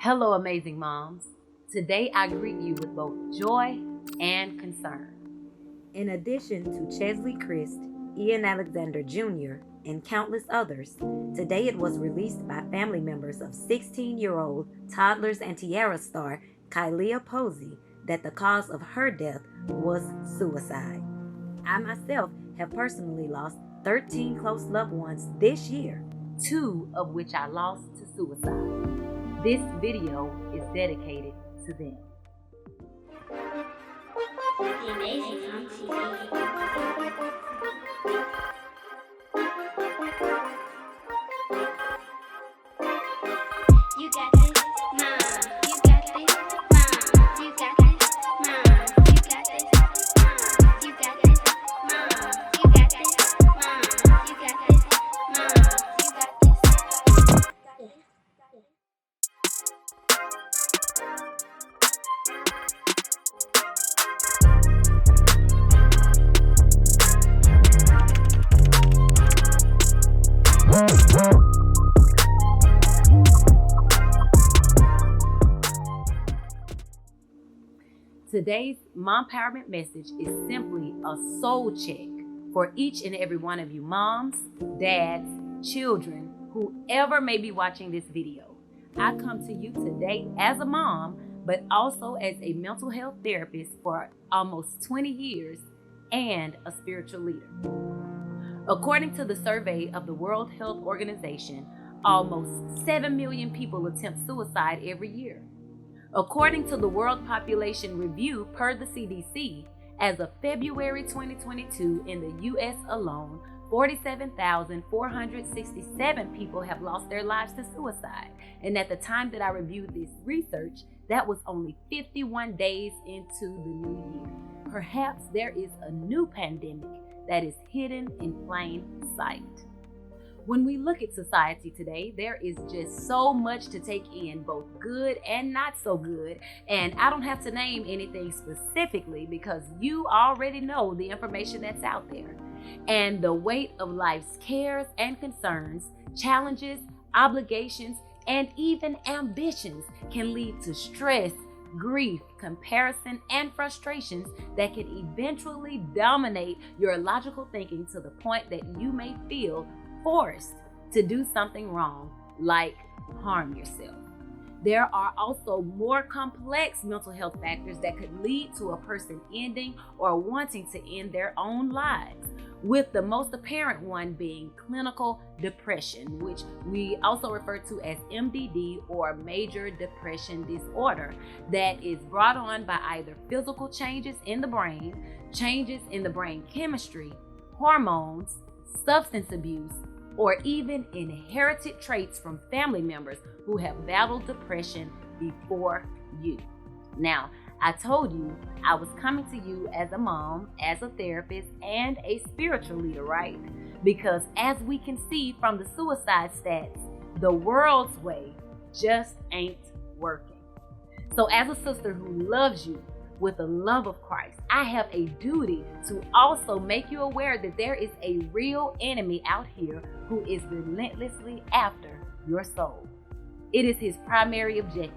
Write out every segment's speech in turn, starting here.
Hello, amazing moms. Today I greet you with both joy and concern. In addition to Cheslie Kryst, Ian Alexander Jr., and countless others, today it was released by family members of 16-year-old Toddlers and Tiara star Kailia Posey that the cause of her death was suicide. I myself have personally lost 13 close loved ones this year, 2 of which I lost to suicide. This video is dedicated to them. The Amazing Mom TV. You got this, Mom. You got this, Mom. You got this, Mom. You got this, Mom. You got this, Mom. You got this, Mom. You got this, Mom. You got this. Today's Mompowerment message is simply a soul check for each and every one of you moms, dads, children, whoever may be watching this video. I come to you today as a mom, but also as a mental health therapist for almost 20 years and a spiritual leader. According to the survey of the World Health Organization, almost 7 million people attempt suicide every year. According to the World Population Review per the CDC, as of February 2022 in the U.S. alone, 47,467 people have lost their lives to suicide. And at the time that I reviewed this research, that was only 51 days into the new year. Perhaps there is a new pandemic that is hidden in plain sight. When we look at society today, there is just so much to take in, both good and not so good. And I don't have to name anything specifically because you already know the information that's out there. And the weight of life's cares and concerns, challenges, obligations, and even ambitions can lead to stress, grief, comparison, and frustrations that can eventually dominate your logical thinking to the point that you may feel forced to do something wrong, like harm yourself. There are also more complex mental health factors that could lead to a person ending or wanting to end their own lives, with the most apparent one being clinical depression, which we also refer to as MDD or major depression disorder, that is brought on by either physical changes in the brain, changes in the brain chemistry, hormones, substance abuse, or even inherited traits from family members who have battled depression before you. Now, I told you I was coming to you as a mom, as a therapist, and a spiritual leader, right? Because as we can see from the suicide stats, the world's way just ain't working. So as a sister who loves you with the love of Christ, I have a duty to also make you aware that there is a real enemy out here who is relentlessly after your soul. It is his primary objective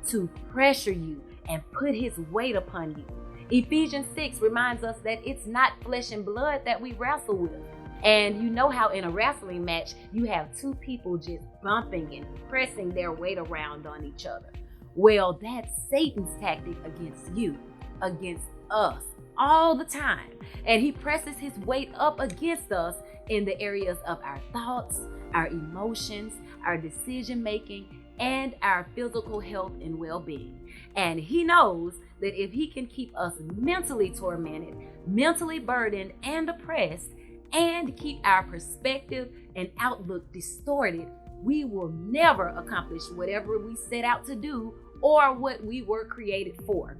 to pressure you and put his weight upon you. Ephesians 6 reminds us that it's not flesh and blood that we wrestle with. And you know how in a wrestling match, you have two people just bumping and pressing their weight around on each other. Well, that's Satan's tactic against you, against us, all the time. And he presses his weight up against us in the areas of our thoughts, our emotions, our decision making, and our physical health and well-being. And he knows that if he can keep us mentally tormented, mentally burdened and oppressed, and keep our perspective and outlook distorted, we will never accomplish whatever we set out to do or what we were created for.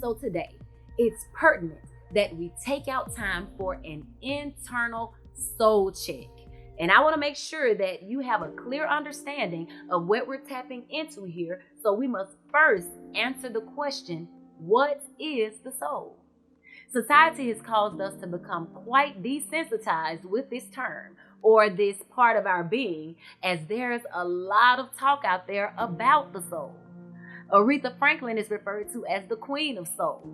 So today, it's pertinent that we take out time for an internal soul check. And I want to make sure that you have a clear understanding of what we're tapping into here. So we must first answer the question, what is the soul? Society has caused us to become quite desensitized with this term, or this part of our being, as there's a lot of talk out there about the soul. Aretha Franklin is referred to as the Queen of Soul.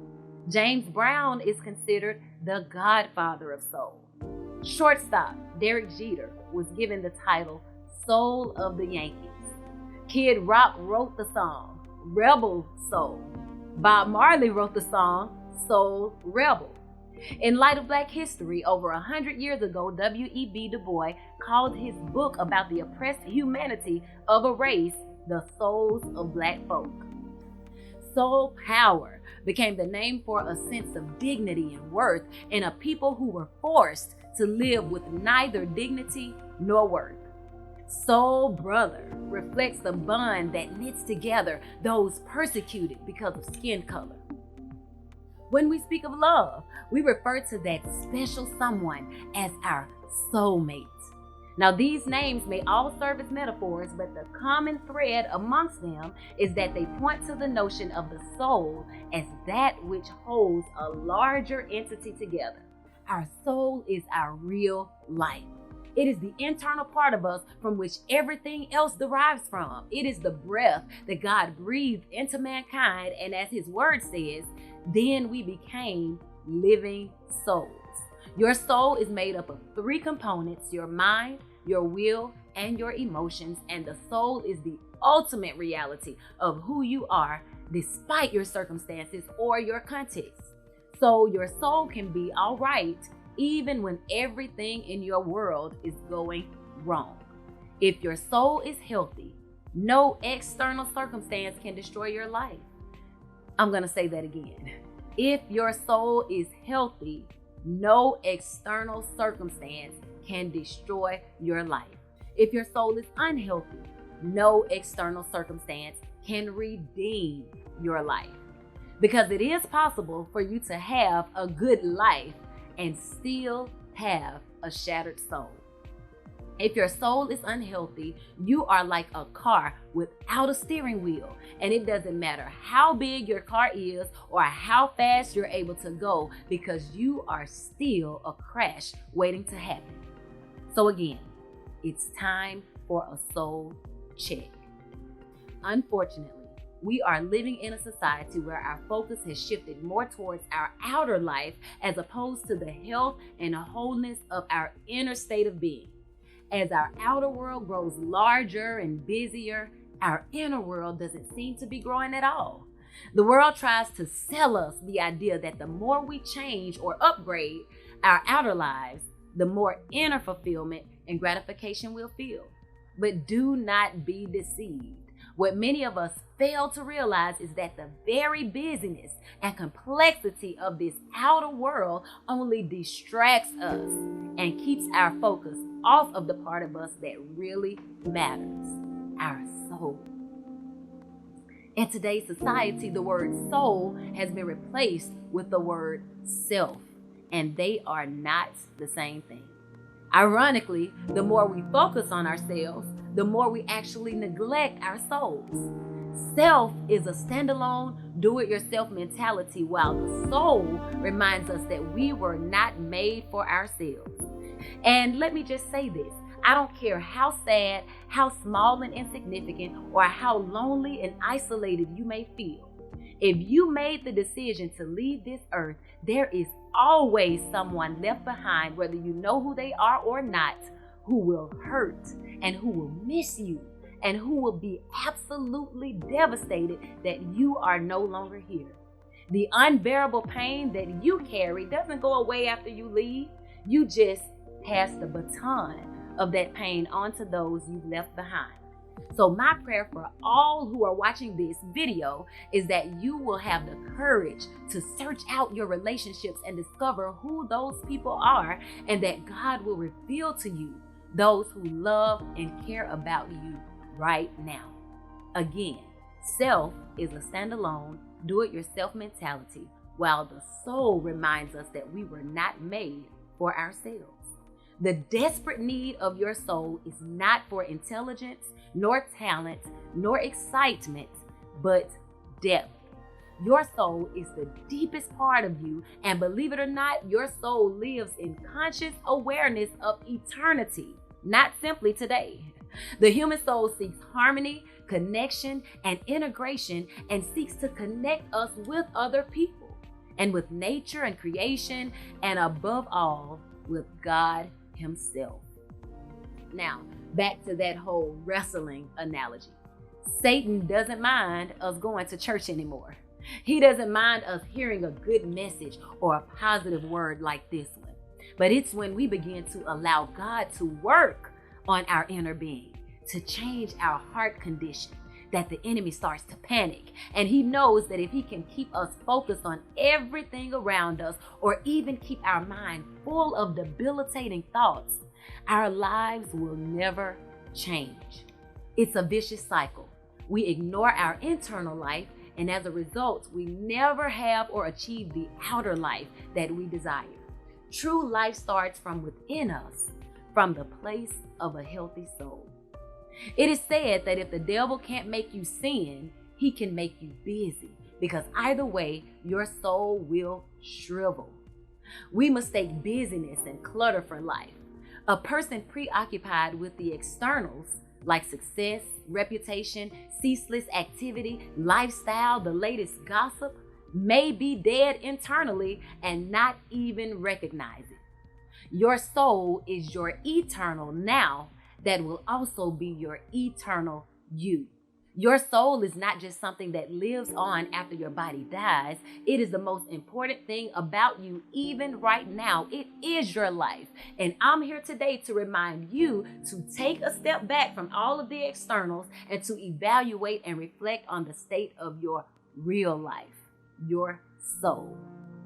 James Brown is considered the godfather of soul. Shortstop Derek Jeter was given the title Soul of the Yankees. Kid Rock wrote the song Rebel Soul. Bob Marley wrote the song Soul Rebel. In light of Black history, over 100 years ago, W.E.B. Du Bois called his book about the oppressed humanity of a race the souls of Black folk. Soul power became the name for a sense of dignity and worth in a people who were forced to live with neither dignity nor worth. Soul brother reflects the bond that knits together those persecuted because of skin color. When we speak of love, we refer to that special someone as our soulmate. Now, these names may all serve as metaphors, but the common thread amongst them is that they point to the notion of the soul as that which holds a larger entity together. Our soul is our real life. It is the internal part of us from which everything else derives from. It is the breath that God breathed into mankind, and as His word says, then we became living souls. Your soul is made up of three components: your mind, your will, and your emotions, and the soul is the ultimate reality of who you are despite your circumstances or your context. So your soul can be all right even when everything in your world is going wrong. If your soul is healthy, no external circumstance can destroy your life. I'm going to say that again. If your soul is healthy, no external circumstance can destroy your life. If your soul is unhealthy, no external circumstance can redeem your life. Because it is possible for you to have a good life and still have a shattered soul. If your soul is unhealthy, you are like a car without a steering wheel, and it doesn't matter how big your car is or how fast you're able to go, because you are still a crash waiting to happen. So again, it's time for a soul check. Unfortunately, we are living in a society where our focus has shifted more towards our outer life as opposed to the health and wholeness of our inner state of being. As our outer world grows larger and busier, our inner world doesn't seem to be growing at all. The world tries to sell us the idea that the more we change or upgrade our outer lives, the more inner fulfillment and gratification we'll feel. But do not be deceived. What many of us fail to realize is that the very busyness and complexity of this outer world only distracts us and keeps our focus off of the part of us that really matters, our soul. In today's society, the word soul has been replaced with the word self, and they are not the same thing. Ironically, the more we focus on ourselves, the more we actually neglect our souls. Self is a standalone, do-it-yourself mentality, while the soul reminds us that we were not made for ourselves. And let me just say this. I don't care how sad, how small and insignificant, or how lonely and isolated you may feel. If you made the decision to leave this earth, there is always someone left behind, whether you know who they are or not, who will hurt and who will miss you and who will be absolutely devastated that you are no longer here. The unbearable pain that you carry doesn't go away after you leave. You just pass the baton of that pain on to those you've left behind. So my prayer for all who are watching this video is that you will have the courage to search out your relationships and discover who those people are, and that God will reveal to you those who love and care about you right now. Again, self is a standalone, do-it-yourself mentality, while the soul reminds us that we were not made for ourselves. The desperate need of your soul is not for intelligence, nor talent, nor excitement, but depth. Your soul is the deepest part of you, and believe it or not, your soul lives in conscious awareness of eternity, not simply today. The human soul seeks harmony, connection, and integration, and seeks to connect us with other people, and with nature and creation, and above all, with God Himself. Now, back to that whole wrestling analogy. Satan doesn't mind us going to church anymore. He doesn't mind us hearing a good message or a positive word like this one. But it's when we begin to allow God to work on our inner being, to change our heart condition, that the enemy starts to panic. And he knows that if he can keep us focused on everything around us, or even keep our mind full of debilitating thoughts, our lives will never change. It's a vicious cycle. We ignore our internal life, and as a result, we never have or achieve the outer life that we desire. True life starts from within us, from the place of a healthy soul. It is said that if the devil can't make you sin, he can make you busy, because either way, your soul will shrivel. We mistake busyness and clutter for life. A person preoccupied with the externals, like success, reputation, ceaseless activity, lifestyle, the latest gossip, may be dead internally and not even recognize it. Your soul is your eternal now that will also be your eternal you. Your soul is not just something that lives on after your body dies. It is the most important thing about you even right now. It is your life. And I'm here today to remind you to take a step back from all of the externals and to evaluate and reflect on the state of your real life, your soul.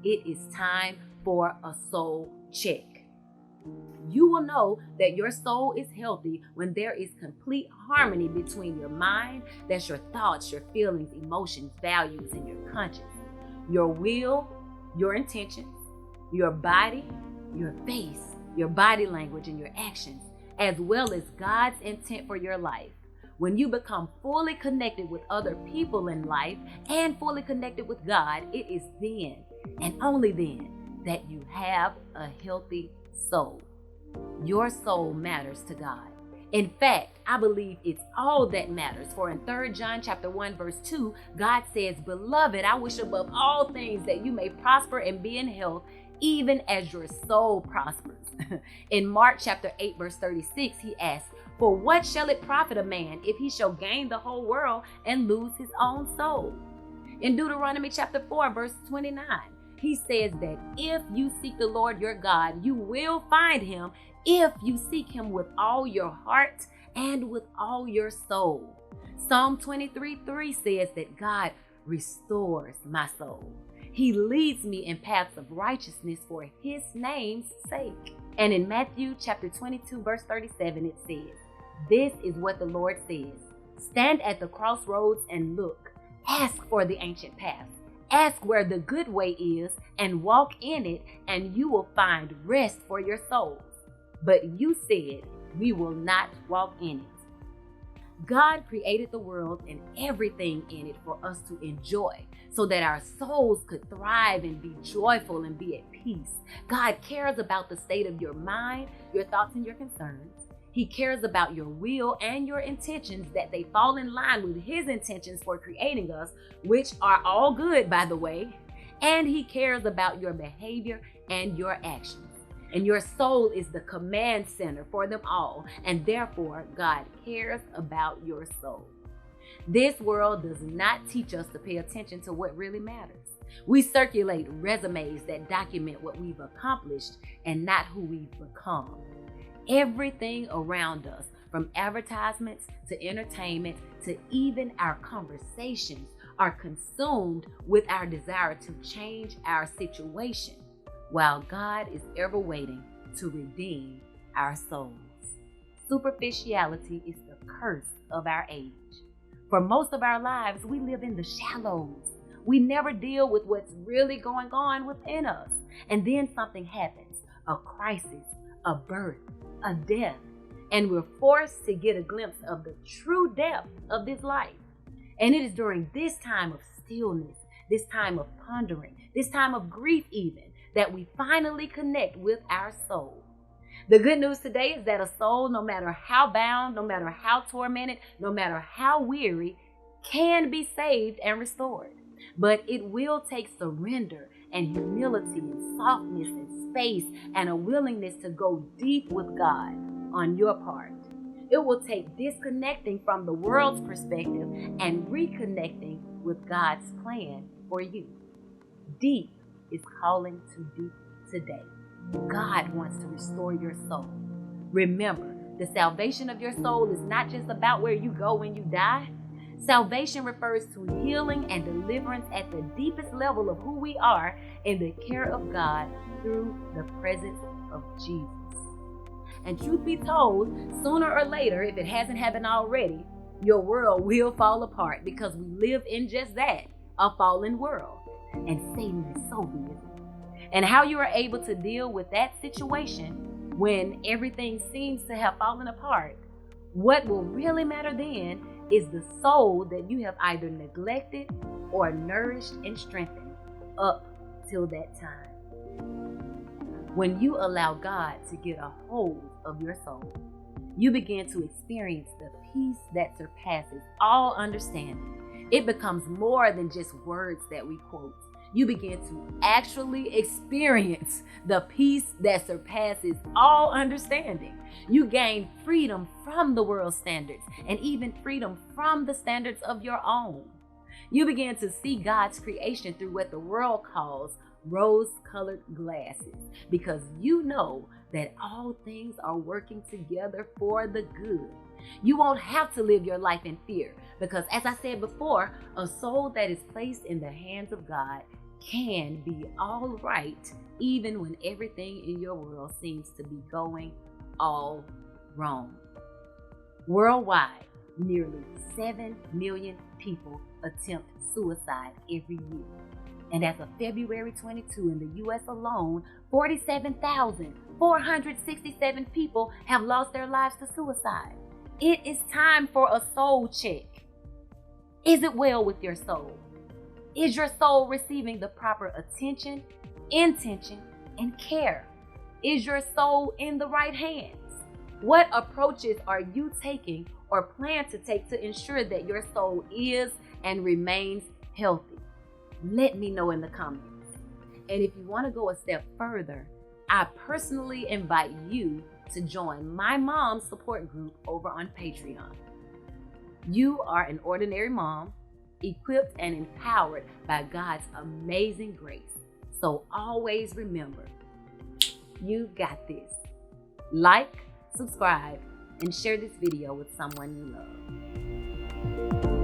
It is time for a soul check. You will know that your soul is healthy when there is complete harmony between your mind, that's your thoughts, your feelings, emotions, values, and your conscience, your will, your intentions, your body, your face, your body language, and your actions, as well as God's intent for your life. When you become fully connected with other people in life and fully connected with God, it is then and only then that you have a healthy soul. Your soul matters to God. In fact, I believe it's all that matters. For in 3 John chapter 1, verse 2, God says, "Beloved, I wish above all things that you may prosper and be in health, even as your soul prospers." In Mark chapter 8, verse 36, he asks, "For what shall it profit a man if he shall gain the whole world and lose his own soul?" In Deuteronomy chapter 4, verse 29, he says that if you seek the Lord your God, you will find him if you seek him with all your heart and with all your soul. Psalm 23:3 says that God restores my soul. He leads me in paths of righteousness for his name's sake. And in Matthew chapter 22, verse 37, it says, "This is what the Lord says. Stand at the crossroads and look. Ask for the ancient paths. Ask where the good way is and walk in it, and you will find rest for your souls. But you said, we will not walk in it." God created the world and everything in it for us to enjoy, so that our souls could thrive and be joyful and be at peace. God cares about the state of your mind, your thoughts, and your concerns. He cares about your will and your intentions, that they fall in line with his intentions for creating us, which are all good, by the way. And he cares about your behavior and your actions. And your soul is the command center for them all. And therefore, God cares about your soul. This world does not teach us to pay attention to what really matters. We circulate resumes that document what we've accomplished and not who we've become. Everything around us, from advertisements to entertainment to even our conversations, are consumed with our desire to change our situation, while God is ever waiting to redeem our souls. Superficiality is the curse of our age. For most of our lives, we live in the shallows. We never deal with what's really going on within us. And then something happens, a crisis, a birth, a death, and we're forced to get a glimpse of the true depth of this life. And it is during this time of stillness this time of pondering, this time of grief even, that we finally connect with our soul. The good news today is that a soul, no matter how bound, no matter how tormented, no matter how weary, can be saved and restored. But it will take surrender and humility and softness and space and a willingness to go deep with God on your part. It will take disconnecting from the world's perspective and reconnecting with God's plan for you. Deep is calling to deep today. God wants to restore your soul. Remember, the salvation of your soul is not just about where you go when you die. Salvation refers to healing and deliverance at the deepest level of who we are in the care of God through the presence of Jesus. And truth be told, sooner or later, if it hasn't happened already, your world will fall apart because we live in just that, a fallen world. And Satan is so busy. And how you are able to deal with that situation when everything seems to have fallen apart, what will really matter then is the soul that you have either neglected or nourished and strengthened up till that time. When you allow God to get a hold of your soul, you begin to experience the peace that surpasses all understanding. It becomes more than just words that we quote. You begin to actually experience the peace that surpasses all understanding. You gain freedom from the world's standards and even freedom from the standards of your own. You begin to see God's creation through what the world calls rose-colored glasses, because you know that all things are working together for the good. You won't have to live your life in fear, because as I said before, a soul that is placed in the hands of God can be all right, even when everything in your world seems to be going all wrong. Worldwide, nearly 7 million people attempt suicide every year. And as of February 22 in the U.S. alone, 47,467 people have lost their lives to suicide. It is time for a soul check. Is it well with your soul? Is your soul receiving the proper attention, intention, and care? Is your soul in the right hands? What approaches are you taking or plan to take to ensure that your soul is and remains healthy? Let me know in the comments. And if you want to go a step further, I personally invite you to join my mom's support group over on Patreon. You are an ordinary mom, equipped and empowered by God's amazing grace. So always remember, you got this. Like, subscribe, and share this video with someone you love.